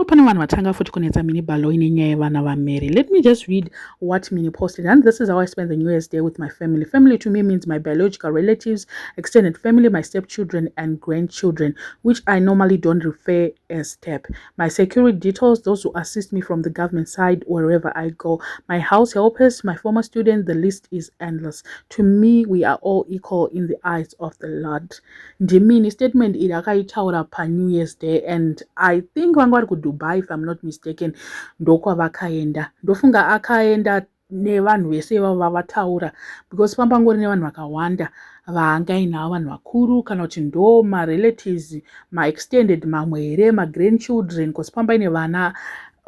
Pane vanhu vatanga futi kunetsa Minnie Baloyi nenyaya yevana vaMary. Let me just read what Minnie posted. And this is how I spend the New Year's Day with my family. Family to me means my biological relatives, extended family, my stepchildren and grandchildren, which I normally don't refer as step. My security details, those who assist me from the government side wherever I go. My house helpers, my former students, the list is endless. To me, we are all equal in the eyes of the Lord. Ndimini statement irakaitaura pa New Year's Day, and I think vanga vari kuDubai if I'm not mistaken, ndokwavakaenda. Ndofunga akaenda nevanhu vese ivavo vavataura, because pambangori nevanhu vakawanda vaangainavo, vanhu vakuru kana kuti ndo marelatives maextended mamwe here magrandchildren, because pamba ine vana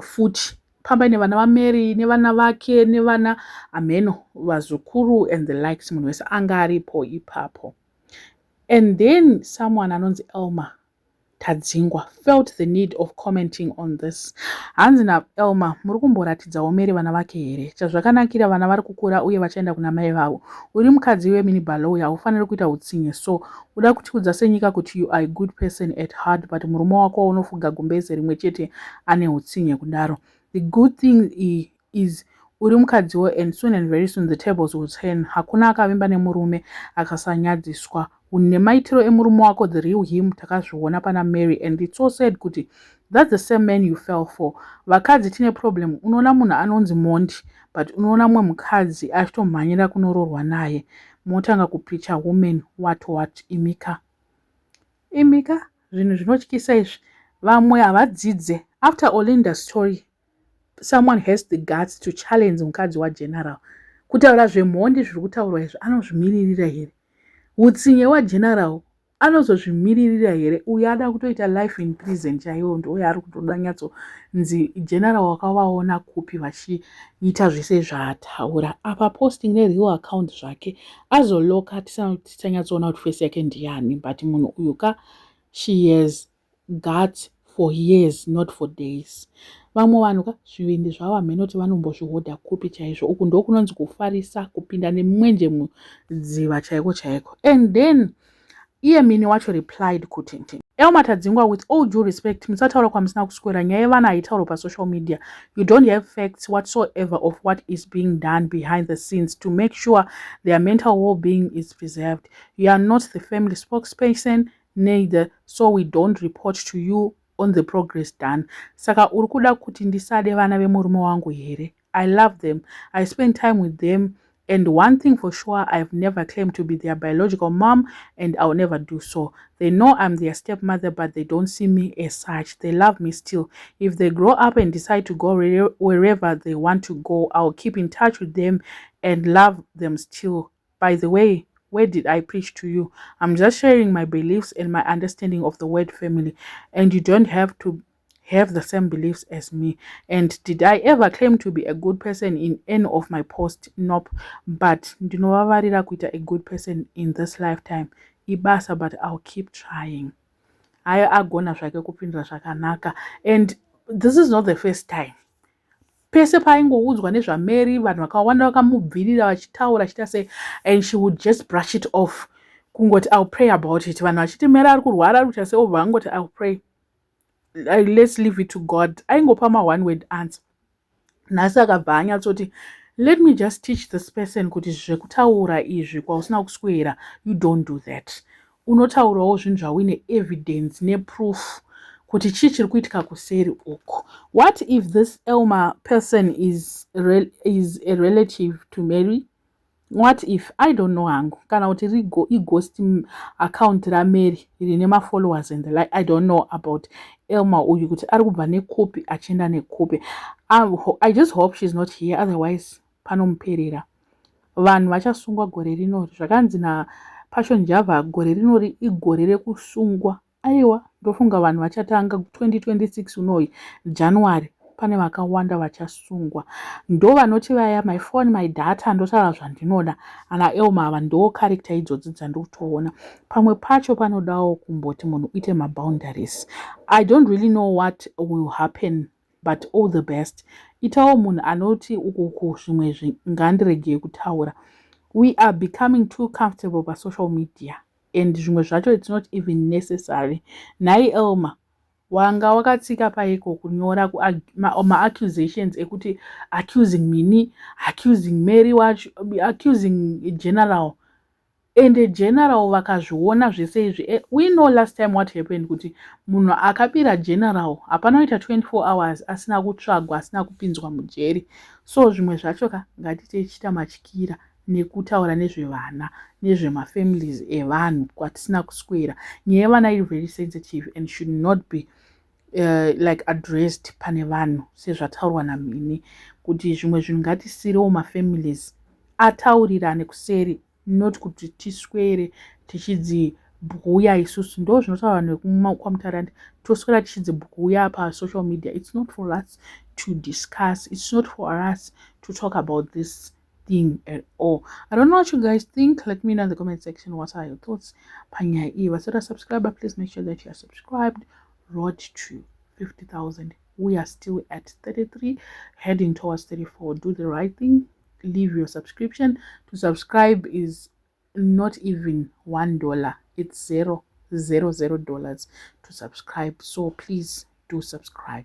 futi, pamba ine vana vaMary nevana vake nevana ameno vazukuru and the likes, munhu wese anga aripo ipapo. And then someone anonzi Elma Tadzingwa felt the need of commenting on this. Hanzi naElma, muri kumboratidzawo Mary vana vake here? Chazvakanakira vana vari kukura uye vachaenda kuna mai vavo. Uri mukadzi weMinnie Baloyi, haufaniri kuita utsinye, so uda kutikudza senyika kuti you are a good person at heart, but murume wako unofuga gumbeze rimwe chete ane utsinye kudaro. The good thing is uri mukadziwo, and soon and very soon the tables will turn. Hakuna akavimba nemurume akasanyadziswa. Nemaitiro emurume wako, the real him, takazviona pana Mary, and it's so sad kuti that's the same man you fell for. Vakadzi tine problem, unoona munhu anonzi Mondi, but unoona mumwe mukadzi achitomhanyira kunoroorwa naye. Motanga kupicha women what imika zvinhu zvinotyisa izvi. Vamwe havadzidze. After Olinda's story, someone has the guts to challenge mukadzi waGeneral. Kutaura zveMondi zviri kutaurwa izvi anozvimiririra here? Utsinye waGeneral anozozvimiririra here? Uyo ada kutoita life in prison chaiwo, ndouyo ari kutoda nyatsonzi General wakavaona kupi vachiita zvese zvaataura. Apa posting nereal account zvake azoloka tisanyatsoona kuti face yake ndiyani, but munhu uyu she has got for years, not for days. Vamwe vanhu zvivindi zvavo hamenoti vanombozvihodha kupi chaizvo. Uku ndokunonzi kufarisa, kupinda nemwenje mudziva chaiko. And then iye Minnie wacho replied kuti Elma Tadzingwa, with all due respect, musataura kwamusina kuswera, nyaya yevana haitaurwa pasocial media. You don't have facts whatsoever of what is being done behind the scenes to make sure their mental well-being is preserved. You are not the family spokesperson neither, so we don't report to you on the progress done. Saka uri kuda kuti ndisade vana vemurume wangu here? I love them. I spend time with them. And one thing for sure, I've never claimed to be their biological mom, and I'll never do so. They know I'm their stepmother, but they don't see me as such. They love me still. If they grow up and decide to go wherever they want to go, I'll keep in touch with them and love them still. By the way, where did I preach to you? I'm just sharing my beliefs and my understanding of the word family, and you don't have to have the same beliefs as me. And did I ever claim to be a good person in any of my posts? Nope. But ndinovavarira kuita a good person in this lifetime. Ibasa, but I'll keep trying. Aya agona zvake kupindura zvakanaka. And this is not the first time. Pese paingoudzwa nezvaMary, vanhu vakawanda vakamubvirira vachitaura chita sei, and she would just brush it off. Kungoti I'll pray about it. Vanhu vachiti Mary ari kurwara ari kuita sei, obva angoti I'll pray. Let's leave it to God. Aingopa one word answer. Nhasi akabva anyatsoti let me just teach this person kuti zvekutaura izvi kwausina kuswera, you don't do that. Unotaurawo zvinhu zvauine evidence neproof kuti chii chiri kuitika kuseri uko. What if this Elma person is a relative to Mary? What if, I don't know hangu, kana kuti ghost account raMary rine mafollowers and the like. I don't know about Elma uyu kuti ari kubva nekupi achienda nekupi. I just hope she's not here, otherwise panomuperera. Vanhu vachasungwa gore rinori, zvakanzi naPassion Java, gore rinori igore rekusungwa. Aiwa, ndofunga vanhu vachatanga 2026 unoyi January, pane vakawanda vachasungwa. Ndo vanoti vaya my phone my data ndotaura zvandinoda, ana Elma ava ndo character idzodzi dzandotoona. Pamwe pacho panodawo kumboti munhu uite maboundaries. I don't really know what will happen, but all the best. Itawo munhu anoti ukuku zvimwe ngandiregei kutaura. We are becoming too comfortable by social media, and zvimwe zvacho it's not even necessary. Nai Elma, wanga wakatsika paiko kunyora ma-accusations ekuti accusing Mini, accusing Mary wacho, accusing General. Ende General vakazviona zvese izvi. We know last time what happened kuti munhu akabira General hapana kuita 24 hours asina kutsvagwa, asina kupinzwa mujeri. So zvimwe zvacho ngatite tichita matyira nekutaura nezvevana nezvemafamilies evanhu kwatisina kuswera. Nyaya yevana iri very sensitive and should not be like addressed pane vanhu sezvataurwa naMini, kuti zvimwe zvinhu ngatisirewo mafamilies ataurirane kuseri, not kuti tiswere tichidzibhuya isusu. Ndo zvinotaura vanhu kwaMutarandi, toswera tichidzibhuya pasocial media. It's not for us to discuss, it's not for us to talk about this thing at all. I don't know what you guys think. Let me know in the comment section what are your thoughts panyaya iyi. Vasati subscribe, please make sure that you are subscribed. Road to 50,000. We are still at 33, heading towards 34. Do the right thing. Leave your subscription. To subscribe is not even $1. It's $0.00 to subscribe. So please do subscribe.